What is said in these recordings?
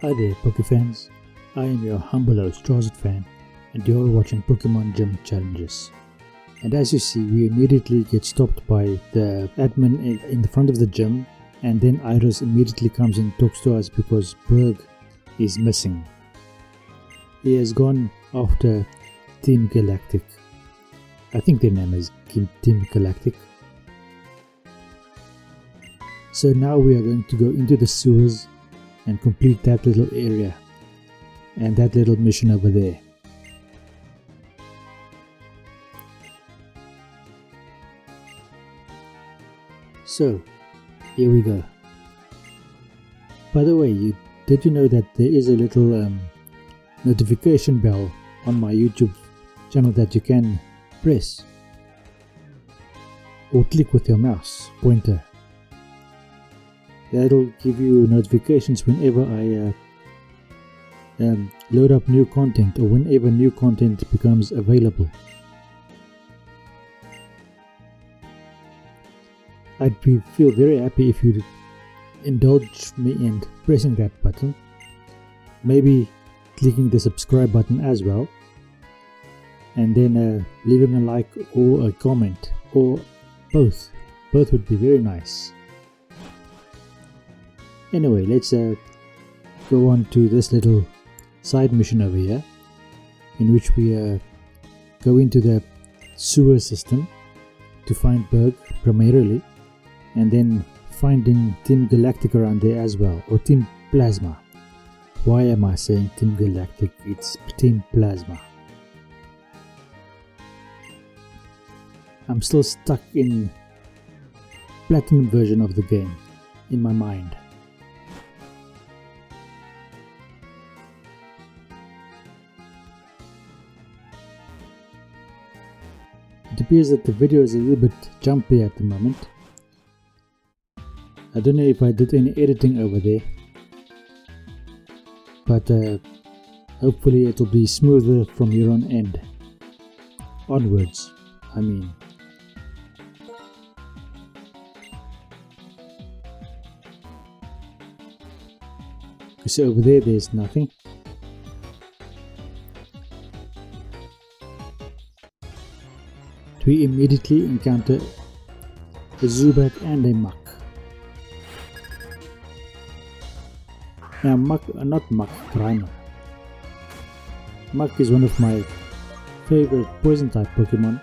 Hi there Pokefans, I am your humble host Fan and you're watching Pokemon Gym Challenges. And as you see, we immediately get stopped by the admin in the front of the gym, and then Iris immediately comes and talks to us because Berg is missing. He has gone after Team Galactic. I think their name is Team Galactic. So now we are going to go into the sewers and complete that little area and that little mission over there. So, here we go. By the way, did you know that there is a little notification bell on my YouTube channel that you can press or click with your mouse pointer? That'll give you notifications whenever I load up new content or whenever new content becomes available. I'd feel very happy if you'd indulge me in pressing that button, maybe clicking the subscribe button as well, and then leaving a like or a comment, or both would be very nice. Anyway, let's go on to this little side mission over here, in which we go into the sewer system to find Berg primarily, and then finding Team Galactic around there as well, or Team Plasma. Why am I saying Team Galactic? It's Team Plasma. I'm still stuck in platinum version of the game in my mind. It appears that the video is a little bit jumpy at the moment. I don't know if I did any editing over there, but hopefully it'll be smoother from here on end. Onwards, I mean. So over there's nothing. We immediately encounter a Zubat and a Muk. Now not Muk, Grimer. Muk is one of my favorite poison type Pokemon,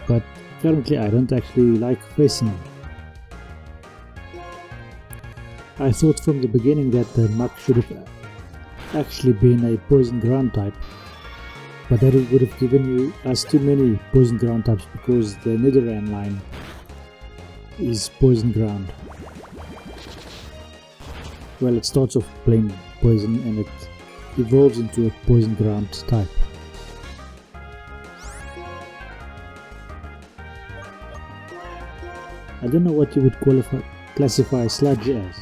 but currently I don't actually like facing him. I thought from the beginning that the Muk should have actually been a poison ground type, but that would have given us too many poison ground types because the Nidoran line is poison ground. Well, it starts off plain poison and it evolves into a poison ground type. I don't know what you would classify Sludge as.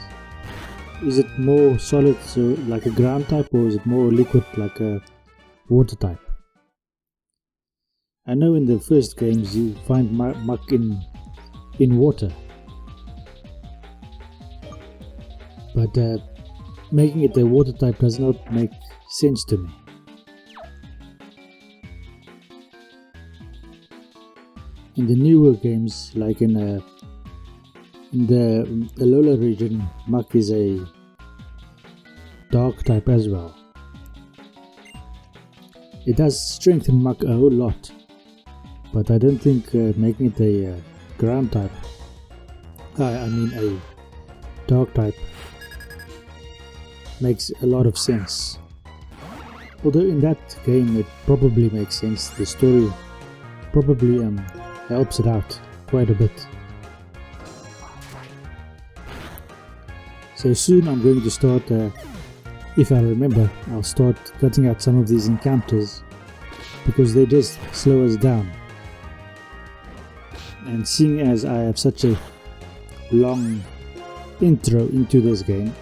Is it more solid, so like a ground type, or is it more liquid like a water type? I know in the first games you find Muk in water, but making it a water type does not make sense to me. In the newer games, like in the Alola region, Muk is a dark type as well. It does strengthen Muk a whole lot, but I don't think making it a ground type, I mean a dark type, makes a lot of sense. Although in that game it probably makes sense, the story probably helps it out quite a bit. So soon I'm going to start, if I remember, I'll start cutting out some of these encounters because they just slow us down. And seeing as I have such a long intro into this game,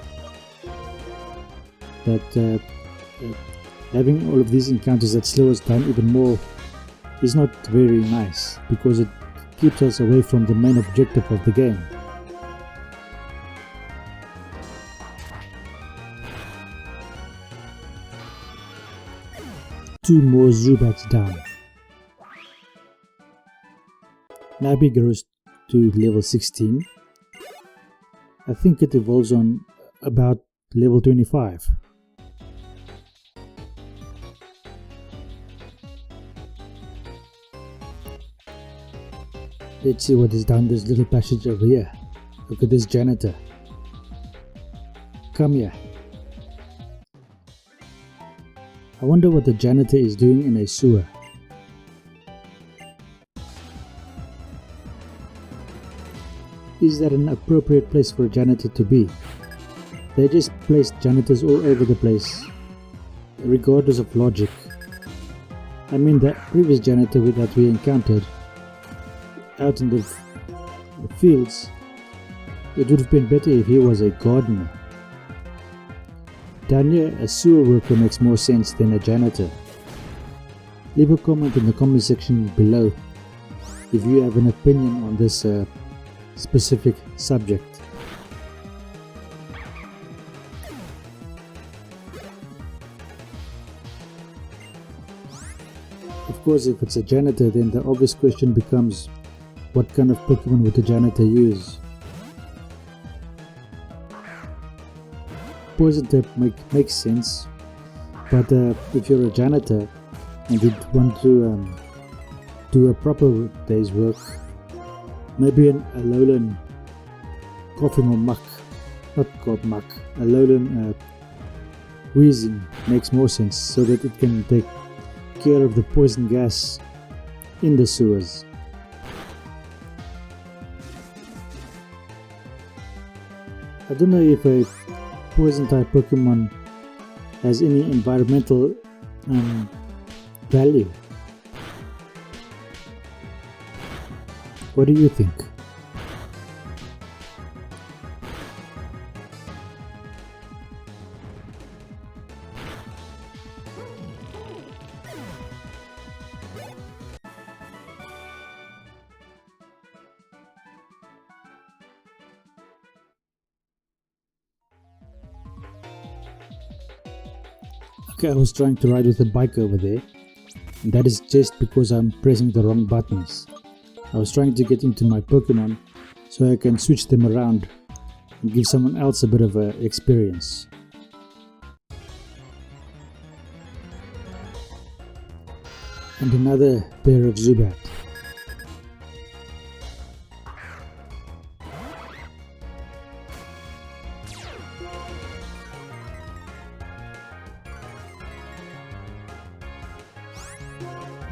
that having all of these encounters that slow us down even more is not very nice, because it keeps us away from the main objective of the game. 2 more Zubats down. Nabi grows to level 16. I think it evolves on about level 25. Let's see what is down this little passage over here. Look at this janitor. Come here. I wonder what the janitor is doing in a sewer. Is that an appropriate place for a janitor to be? They just placed janitors all over the place, regardless of logic. I mean, the previous janitor that we encountered out in the fields, it would have been better if he was a gardener. Down here, a sewer worker makes more sense than a janitor. Leave a comment in the comment section below if you have an opinion on this specific subject. Of course, if it's a janitor, then the obvious question becomes, what kind of Pokemon would the janitor use? Poison type makes sense, but if you're a janitor and you want to do a proper day's work, maybe a Alolan coughing or muck, not called muck, Alolan wheezing makes more sense, so that it can take care of the poison gas in the sewers. I don't know if a poison type Pokemon has any environmental value. What do you think? Okay, I was trying to ride with a bike over there, and that is just because I'm pressing the wrong buttons. I was trying to get into my Pokemon so I can switch them around and give someone else a bit of an experience. And another pair of Zubat.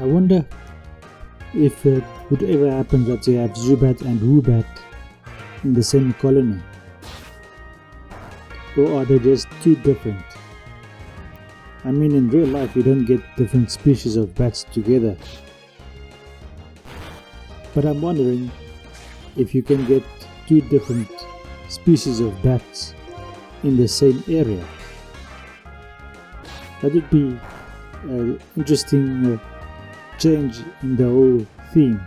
I wonder if it would ever happen that you have Zubat and Woobat in the same colony, or are they just too different? I mean, in real life you don't get different species of bats together, but I'm wondering if you can get two different species of bats in the same area. That would be an interesting change in the whole theme.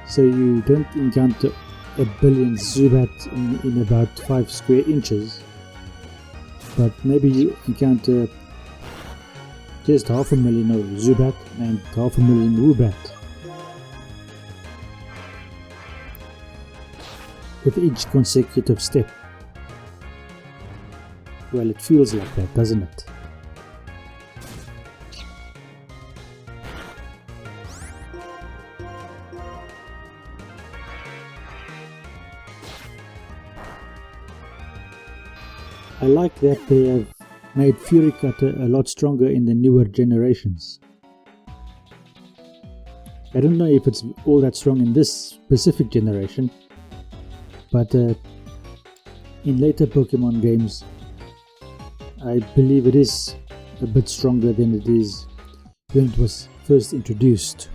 So you don't encounter a billion Zubat in about 5 square inches, but maybe you encounter just 500,000 of Zubat and 500,000 Woobat, with each consecutive step. Well, it feels like that, doesn't it? I like that they have made Fury Cutter a lot stronger in the newer generations. I don't know if it's all that strong in this specific generation, but in later Pokemon games I believe it is a bit stronger than it is when it was first introduced.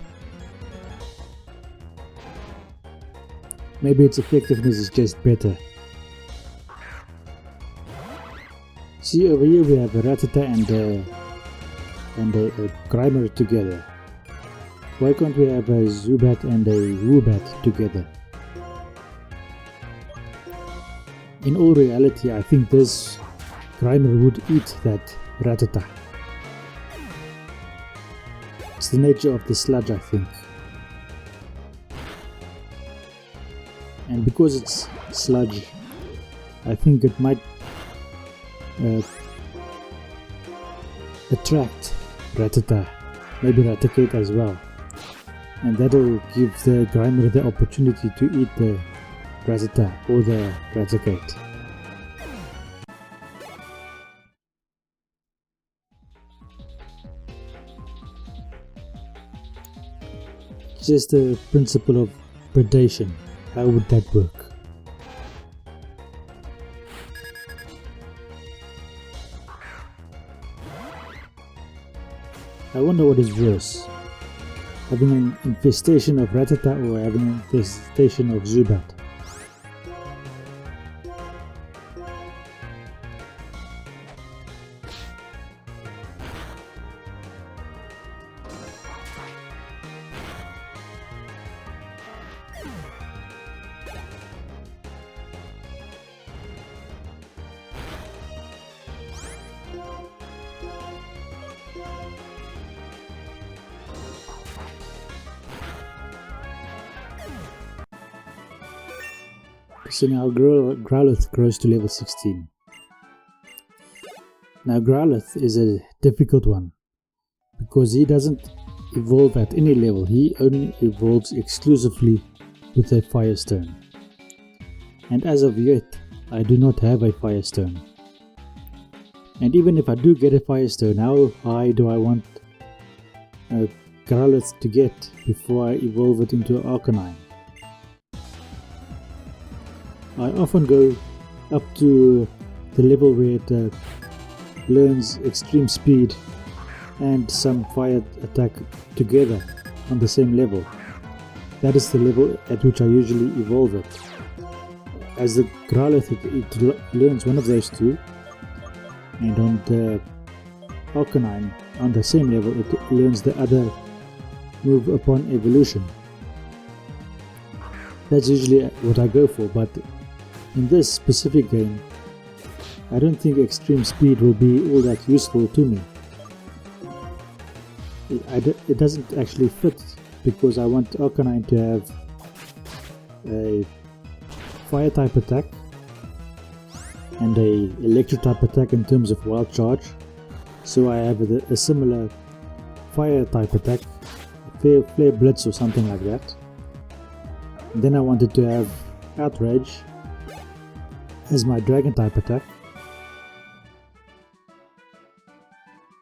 Maybe its effectiveness is just better. See, over here we have a Rattata and a Grimer together. Why can't we have a Zubat and a Woobat together? In all reality, I think this Grimer would eat that Rattata. It's the nature of the sludge, I think. And because it's sludge, I think it might attract Rattata, maybe Raticate as well. And that'll give the Grimer the opportunity to eat the Rattata or the Raticate. Just the principle of predation. How would that work? I wonder what is worse, having an infestation of Rattata or having an infestation of Zubat. So now Growlithe grows to level 16. Now Growlithe is a difficult one because he doesn't evolve at any level, he only evolves exclusively with a Firestone. And as of yet, I do not have a Firestone. And even if I do get a Firestone, how high do I want Growlithe to get before I evolve it into Arcanine? I often go up to the level where it learns extreme speed and some fire attack together on the same level. That is the level at which I usually evolve it. As the Growlithe, it learns one of those two, and on the Arcanine, on the same level, it learns the other move upon evolution. That's usually what I go for, but in this specific game, I don't think extreme speed will be all that useful to me. It doesn't actually fit because I want Arcanine to have a fire type attack and a electric type attack in terms of wild charge. So I have a similar fire type attack, Flare Blitz or something like that. And then I wanted to have Outrage as my dragon type attack,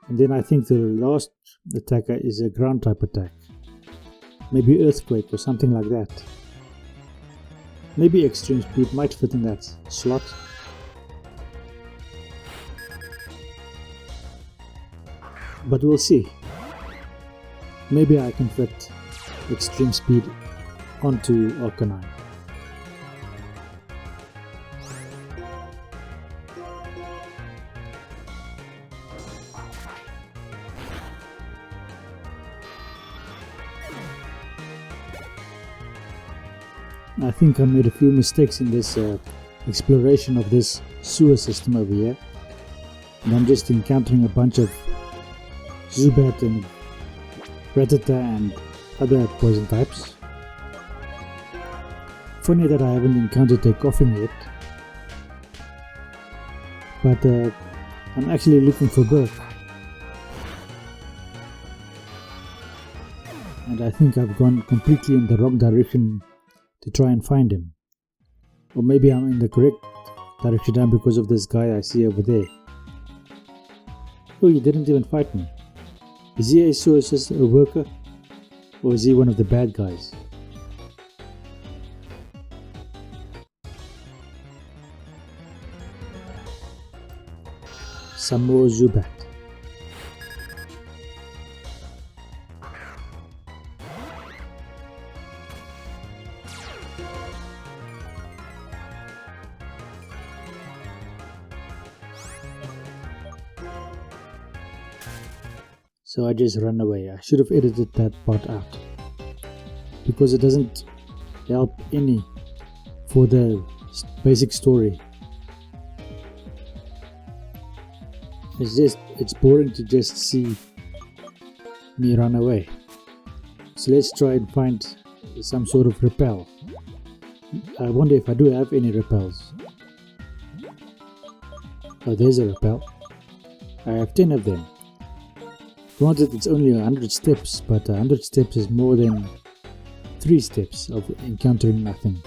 and then I think the last attacker is a ground type attack, maybe Earthquake or something like that. Maybe extreme speed might fit in that slot. But we'll see. Maybe I can fit extreme speed onto Arcanine. I think I made a few mistakes in this exploration of this sewer system over here, and I'm just encountering a bunch of Zubat and Rattata and other poison types. Funny that I haven't encountered a Coughing yet, but I'm actually looking for Burke, and I think I've gone completely in the wrong direction to try and find him. Or maybe I'm in the correct direction now because of this guy I see over there. Oh, he didn't even fight me. Is he a source, a worker? Or is he one of the bad guys? Some more Zubat. So I just run away. I should have edited that part out because it doesn't help any for the basic story. It's boring to just see me run away. So let's try and find some sort of repel. I wonder if I do have any repels. Oh, there's a repel. I have 10 of them. Granted, it's only 100 steps, but 100 steps is more than 3 steps of encountering nothing.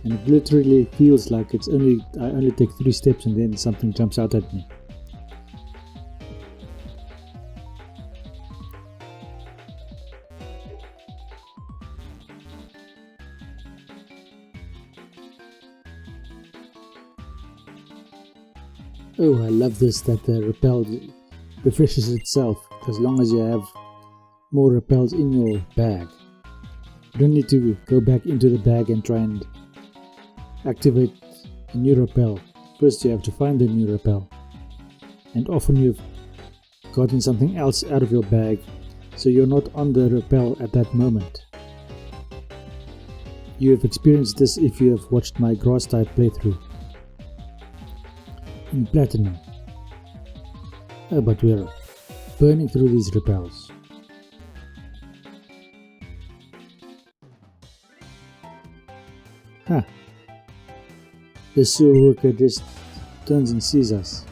And it literally feels like I only take 3 steps and then something jumps out at me. Oh, I love this, that the repel refreshes itself as long as you have more repels in your bag. You don't need to go back into the bag and try and activate a new repel. First you have to find the new repel, and often you've gotten something else out of your bag, so you're not on the repel at that moment. You have experienced this if you have watched my grass type playthrough in Platinum. Oh, but we're burning through these repels. Huh. The sewer worker just turns and sees us.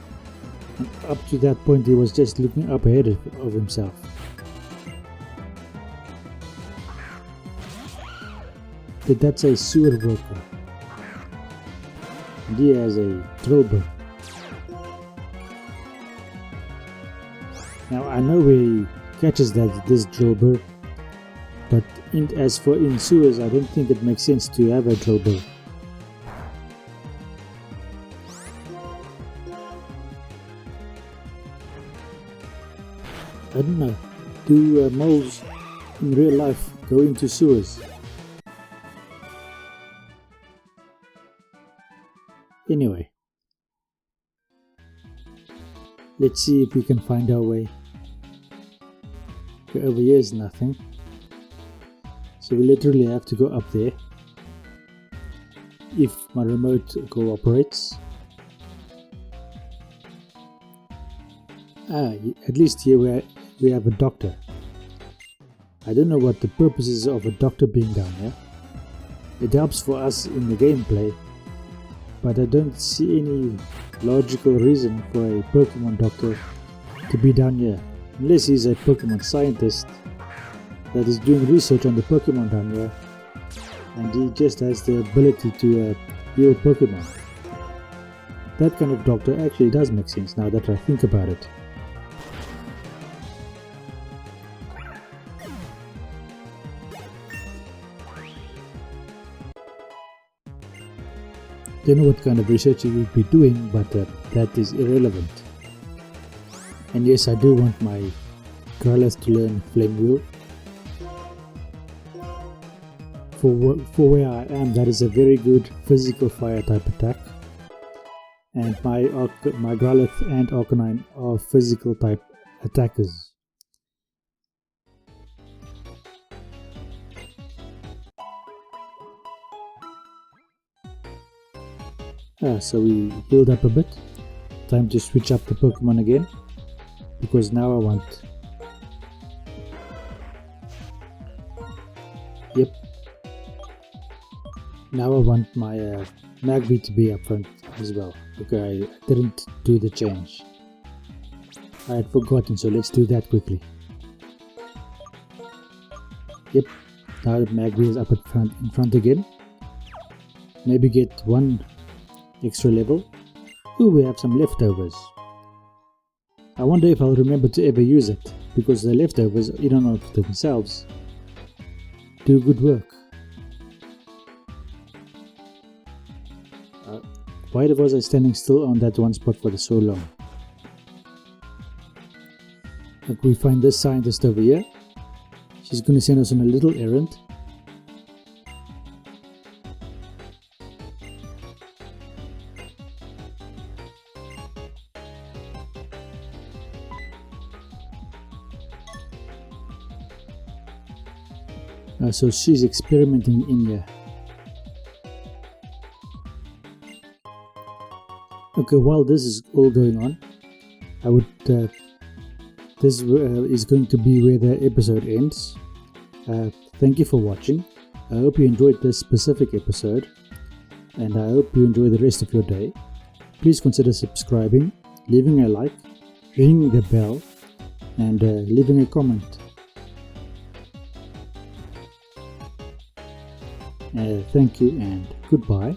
And up to that point he was just looking up ahead of himself. Did that say sewer worker? And he has a drill bit. Now I know he catches this drill bit, but as for in sewers, I don't think it makes sense to have a drill bit. I don't know, do moles in real life go into sewers? Anyway, let's see if we can find our way. Okay, over here is nothing, so we literally have to go up there. If my remote cooperates. At least here we have a doctor. I don't know what the purpose is of a doctor being down here. It helps for us in the gameplay, but I don't see any logical reason for a Pokemon doctor to be down here, unless he's a Pokemon scientist that is doing research on the Pokemon down here, and he just has the ability to heal Pokemon. That kind of doctor actually does make sense now that I think about it. Don't know what kind of research he would be doing, but that is irrelevant. And yes, I do want my Growlithe to learn Flame Wheel. For where I am, that is a very good physical fire type attack. And my Growlithe and Arcanine are physical type attackers. So we healed up a bit. Time to switch up the Pokemon again, because now I want... Yep. Now I want my Magby to be up front as well. Okay, I didn't do the change. I had forgotten, so let's do that quickly. Yep. Now that Magby is up in front again. Maybe get one extra level. Ooh, we have some leftovers. I wonder if I'll remember to ever use it, because the leftovers, in and of themselves, do good work. Why was I standing still on that one spot for so long? Like, we find this scientist over here. She's gonna send us on a little errand. So she's experimenting in here. Okay, while this is all going on, I would this is going to be where the episode ends. Thank you for watching. I hope you enjoyed this specific episode, and I hope you enjoy the rest of your day. Please consider subscribing, leaving a like, ringing the bell, and leaving a comment. Thank you and goodbye.